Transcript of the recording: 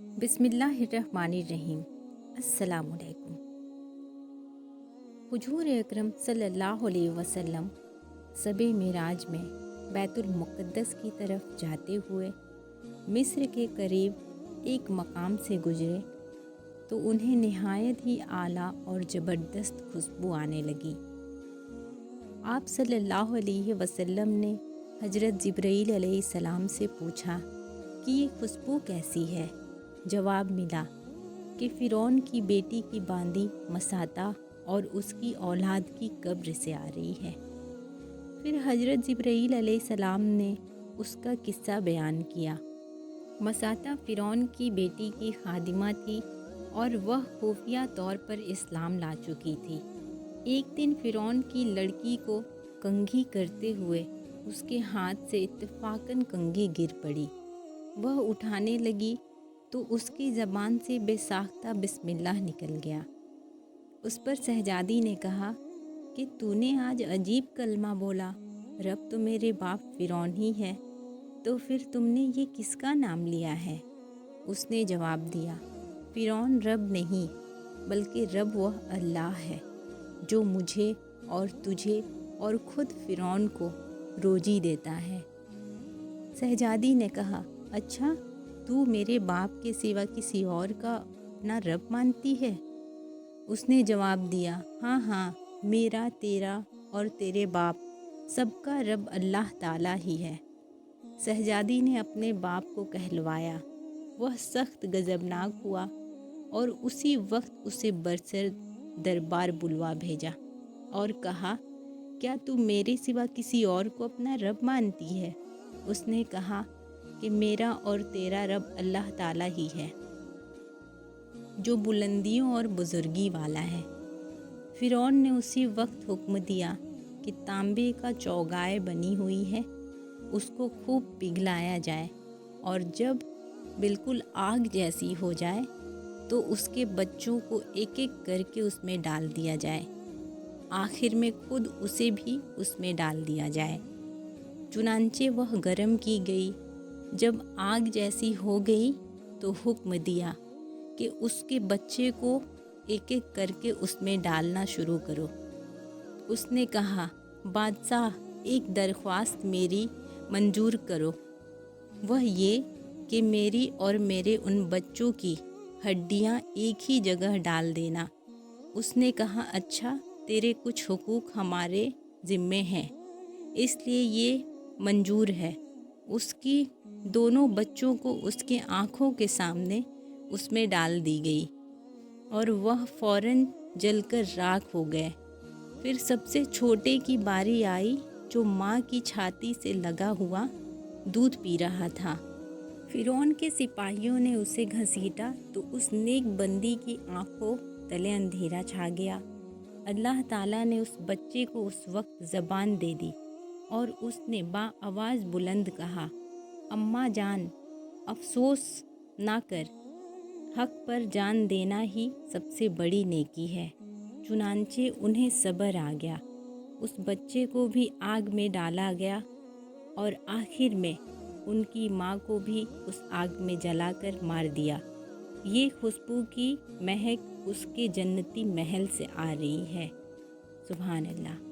बिस्मिल्लाहिर्रहमानिर्रहीम। अस्सलामुअलैकुम। हुजूर अकरम सल्लल्लाहु अलैहि वसल्लम शब मिराज में बैतुल मुक़द्दस की तरफ जाते हुए मिस्र के करीब एक मकाम से गुजरे तो उन्हें नहायत ही आला और ज़बरदस्त खुशबू आने लगी। आप सल्लल्लाहु अलैहि वसल्लम ने हज़रत जिब्राईल अलैहिस्सलाम से पूछा कि ये खुशबू कैसी है। जवाब मिला कि फ़िरौन की बेटी की बांदी मसाता और उसकी औलाद की कब्र से आ रही है। फिर हज़रत जिब्राईल अलैहिस्सलाम ने उसका किस्सा बयान किया। मसाता फ़िरौन की बेटी की खादिमा थी और वह खुफिया तौर पर इस्लाम ला चुकी थी। एक दिन फ़िरौन की लड़की को कंघी करते हुए उसके हाथ से इत्तफ़ाक़न कंघी गिर पड़ी। वह उठाने लगी तो उसकी ज़बान से बेसाख्ता बिस्मिल्लाह निकल गया। उस पर शहजादी ने कहा कि तूने आज अजीब कलमा बोला, रब तो मेरे बाप फ़िरौन ही है, तो फिर तुमने ये किसका नाम लिया है? उसने जवाब दिया, फ़िरौन रब नहीं बल्कि रब वह अल्लाह है जो मुझे और तुझे और ख़ुद फ़िरौन को रोज़ी देता है। शहजादी ने कहा, अच्छा तू मेरे बाप के सिवा किसी और का अपना रब मानती है? उसने जवाब दिया, हाँ हाँ, मेरा, तेरा और तेरे बाप सबका रब अल्लाह ताला ही है। शहजादी ने अपने बाप को कहलवाया। वह सख्त गज़बनाक हुआ और उसी वक्त उसे बरसर दरबार बुलवा भेजा और कहा, क्या तू मेरे सिवा किसी और को अपना रब मानती है? उसने कहा कि मेरा और तेरा रब अल्लाह ताला ही है जो बुलंदियों और बुज़ुर्गी वाला है। फ़िरौन ने उसी वक्त हुक्म दिया कि तांबे का चौगाय बनी हुई है, उसको खूब पिघलाया जाए और जब बिल्कुल आग जैसी हो जाए तो उसके बच्चों को एक एक करके उसमें डाल दिया जाए। आखिर में खुद उसे भी उसमें डाल दिया जाए। चुनांचे वह गरम की गई। जब आग जैसी हो गई तो हुक्म दिया कि उसके बच्चे को एक एक करके उसमें डालना शुरू करो। उसने कहा, बादशाह, एक दरख्वास्त मेरी मंजूर करो, वह ये कि मेरी और मेरे उन बच्चों की हड्डियां एक ही जगह डाल देना। उसने कहा, अच्छा, तेरे कुछ हुकूक हमारे ज़िम्मे हैं, इसलिए ये मंजूर है। उसकी दोनों बच्चों को उसके आँखों के सामने उसमें डाल दी गई और वह फ़ौरन जलकर राख हो गए। फिर सबसे छोटे की बारी आई जो माँ की छाती से लगा हुआ दूध पी रहा था। फ़िरौन के सिपाहियों ने उसे घसीटा तो उस नेक बंदी की आँखों तले अंधेरा छा गया। अल्लाह ताला ने उस बच्चे को उस वक्त ज़बान दे दी और उसने आवाज़ बुलंद कहा, अम्मा जान, अफसोस ना कर, हक पर जान देना ही सबसे बड़ी नेकी है। चुनांचे उन्हें सब्र आ गया। उस बच्चे को भी आग में डाला गया और आखिर में उनकी माँ को भी उस आग में जलाकर मार दिया। ये खुशबू की महक उसके जन्नती महल से आ रही है। सुभान अल्लाह।